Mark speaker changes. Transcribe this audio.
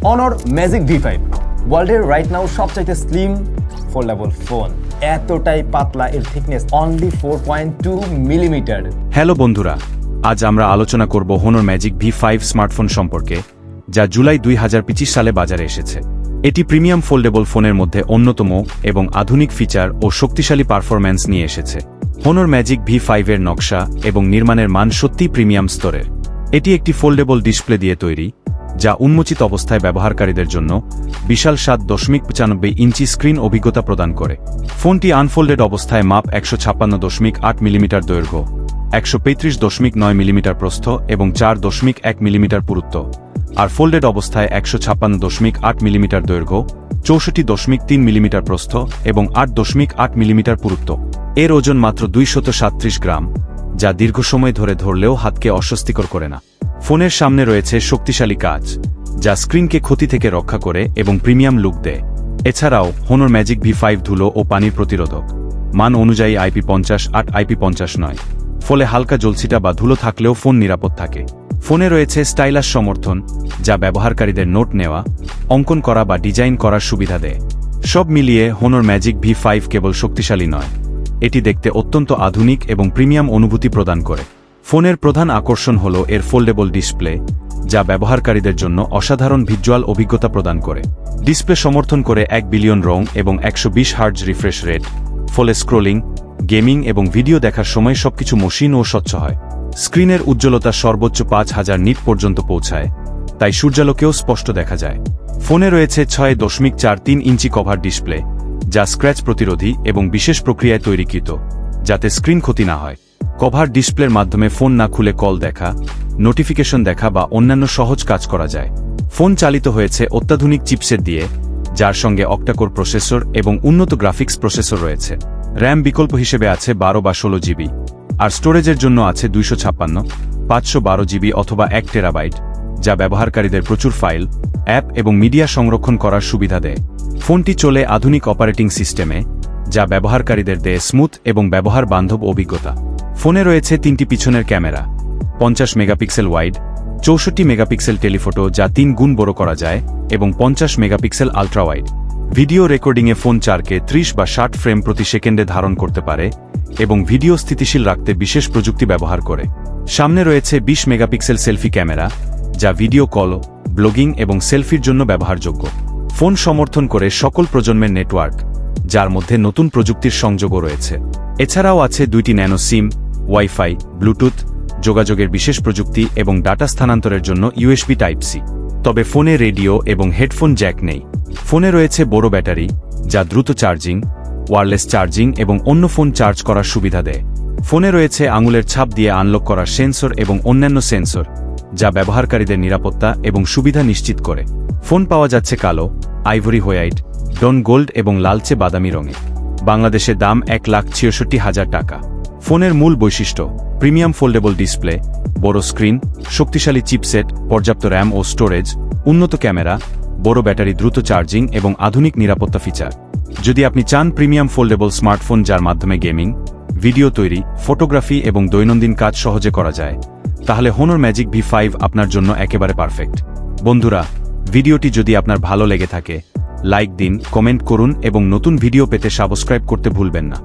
Speaker 1: Honor Magic V5 ওয়ার্ল্ডের right now সবচাইতে slim foldable phone. এতটাই পাতলা, এর থিকনেস অনলি 4.2 মিলিমিটার।
Speaker 2: হ্যালো বন্ধুরা, আজ আমরা আলোচনা করব Honor Magic V5 স্মার্টফোন সম্পর্কে, যা জুলাই 2025 সালে বাজারে এসেছে। এটি প্রিমিয়াম ফোল্ডেবল ফোনের মধ্যে অন্যতম এবং আধুনিক ফিচার ও শক্তিশালী পারফরম্যান্স নিয়ে এসেছে। Honor Magic V5 এর নকশা এবং নির্মাণের মান সত্যিই প্রিমিয়াম স্তরের। এটি একটি ফোল্ডেবল ডিসপ্লে দিয়ে তৈরি, যা উন্মোচিত অবস্থায় ব্যবহারকারীদের জন্য বিশাল 7.95 ইঞ্চি স্ক্রিন অভিজ্ঞতা প্রদান করে। ফোনটি আনফোল্ডেড অবস্থায় মাপ 156.8 মিলিমিটার দৈর্ঘ্য, 135.9 মিলিমিটার প্রস্থ এবং 4.1 মিলিমিটার পুরুত্ব, আর ফোল্ডেড অবস্থায় 156.8 মিলিমিটার দৈর্ঘ্য, 64.3 মিলিমিটার প্রস্থ এবং 8.8 মিলিমিটার পুরুত্ব। এর ওজন মাত্র 237 গ্রাম, যা দীর্ঘ সময় ধরে ধরলেও হাতকে অস্বস্তিকর করে না। ফোনের সামনে রয়েছে শক্তিশালী কাচ, যা স্ক্রিনকে ক্ষতি থেকে রক্ষা করে এবং প্রিমিয়াম লুক দেয়। এছাড়াও Honor Magic V5 ধুলো ও পানির প্রতিরোধক, মান অনুযায়ী IP50 8 IP50 নয়, ফলে হালকা জলছিটা বা ধুলো থাকলেও ফোন নিরাপদ থাকে। ফোনে রয়েছে স্টাইলাস সমর্থন, যা ব্যবহারকারীদের নোট নেওয়া, অঙ্কন করা বা ডিজাইন করার সুবিধা দেয়। সব মিলিয়ে Honor Magic V5 কেবল শক্তিশালী নয়, এটি দেখতে অত্যন্ত আধুনিক এবং প্রিমিয়াম অনুভূতি প্রদান করে। ফোনের প্রধান আকর্ষণ হল এর ফোল্ডেবল ডিসপ্লে, যা ব্যবহারকারীদের জন্য অসাধারণ ভিজুয়াল অভিজ্ঞতা প্রদান করে। ডিসপ্লে সমর্থন করে 1 বিলিয়ন রং এবং 120 হার্টজ রিফ্রেশ রেট, ফলে স্ক্রোলিং, গেমিং এবং ভিডিও দেখার সময় সবকিছু মসৃণ ও স্বচ্ছ হয়। স্ক্রিনের উজ্জ্বলতা সর্বোচ্চ 5000 নিট পর্যন্ত পৌঁছায়, তাই সূর্যালোকেও স্পষ্ট দেখা যায়। ফোনে রয়েছে 6.43 ইঞ্চি কভার ডিসপ্লে, যা স্ক্র্যাচ প্রতিরোধী এবং বিশেষ প্রক্রিয়ায় তৈরিকৃত, যাতে স্ক্রিন ক্ষতি না হয়। কভার ডিসপ্লের মাধ্যমে ফোন না খুলে কল দেখা, নোটিফিকেশন দেখা বা অন্যান্য সহজ কাজ করা যায়। ফোন চালিত হয়েছে অত্যাধুনিক চিপসেট দিয়ে, যার সঙ্গে অক্টাকোর প্রসেসর এবং উন্নত গ্রাফিক্স প্রসেসর রয়েছে। র্যাম বিকল্প হিসেবে আছে 12 বা 16 জিবি, আর স্টোরেজের জন্য আছে 256, 512 জিবি অথবা 1 টেরাবাইট, যা ব্যবহারকারীদের প্রচুর ফাইল, অ্যাপ এবং মিডিয়া সংরক্ষণ করার সুবিধা দেয়। ফোনটি চলে আধুনিক অপারেটিং সিস্টেমে, যা ব্যবহারকারীদের দেয় স্মুথ এবং ব্যবহার বান্ধব অভিজ্ঞতা। ফোনে রয়েছে 3টি পিছনের camera, 50 megapixel wide, 64 megapixel telephoto যা 3 গুণ বড় করা যায়, এবং 50 মেগাপিক্সেল আল্ট্রা ওয়াইড। ভিডিও রেকর্ডিংয়ে ফোন 4K 30 বা 60 ফ্রেম প্রতি সেকেন্ডে ধারণ করতে পারে এবং ভিডিও স্থিতিশীল রাখতে বিশেষ প্রযুক্তি ব্যবহার করে। সামনে রয়েছে 20 মেগাপিক্সেল সেলফি ক্যামেরা, যা ভিডিও কল, ব্লগিং এবং সেলফির জন্য ব্যবহারযোগ্য। ফোন সমর্থন করে সকল প্রজন্মের নেটওয়ার্ক, যার মধ্যে নতুন প্রযুক্তির সংযোগও রয়েছে। এছাড়াও আছে 2টি ন্যানো সিম, ওয়াইফাই, ব্লুটুথ, যোগাযোগের বিশেষ প্রযুক্তি এবং ডাটা স্থানান্তরের জন্য USB Type-C। তবে ফোনে রেডিও এবং হেডফোন জ্যাক নেই। ফোনে রয়েছে বড় ব্যাটারি, যা দ্রুত চার্জিং, ওয়্যারলেস চার্জিং এবং অন্য ফোন চার্জ করার সুবিধা দেয়। ফোনে রয়েছে আঙুলের ছাপ দিয়ে আনলক করার সেন্সর এবং অন্যান্য সেন্সর, যা ব্যবহারকারীদের নিরাপত্তা এবং সুবিধা নিশ্চিত করে। ফোন পাওয়া যাচ্ছে কালো, আইভরি হোয়াইট, ডন গোল্ড এবং লালচে বাদামি রঙে। বাংলাদেশে দাম 1,66,000 টাকা। ফোনের মূল বৈশিষ্ট্য: প্রিমিয়াম ফোল্ডেবল ডিসপ্লে, বড় স্ক্রিন, শক্তিশালী চিপসেট, পর্যাপ্ত র্যাম ও স্টোরেজ, উন্নত ক্যামেরা, বড় ব্যাটারি, দ্রুত চার্জিং এবং আধুনিক নিরাপত্তা ফিচার। যদি আপনি চান প্রিমিয়াম ফোল্ডেবল স্মার্টফোন যার মাধ্যমে গেমিং, ভিডিও তৈরি, ফটোগ্রাফি এবং দৈনন্দিন কাজ সহজে করা যায়, তাহলে Honor Magic V5 আপনার জন্য একেবারে পারফেক্ট। বন্ধুরা, ভিডিওটি যদি আপনার ভালো লেগে থাকে, লাইক দিন, কমেন্ট করুন এবং নতুন ভিডিও পেতে সাবস্ক্রাইব করতে ভুলবেন না।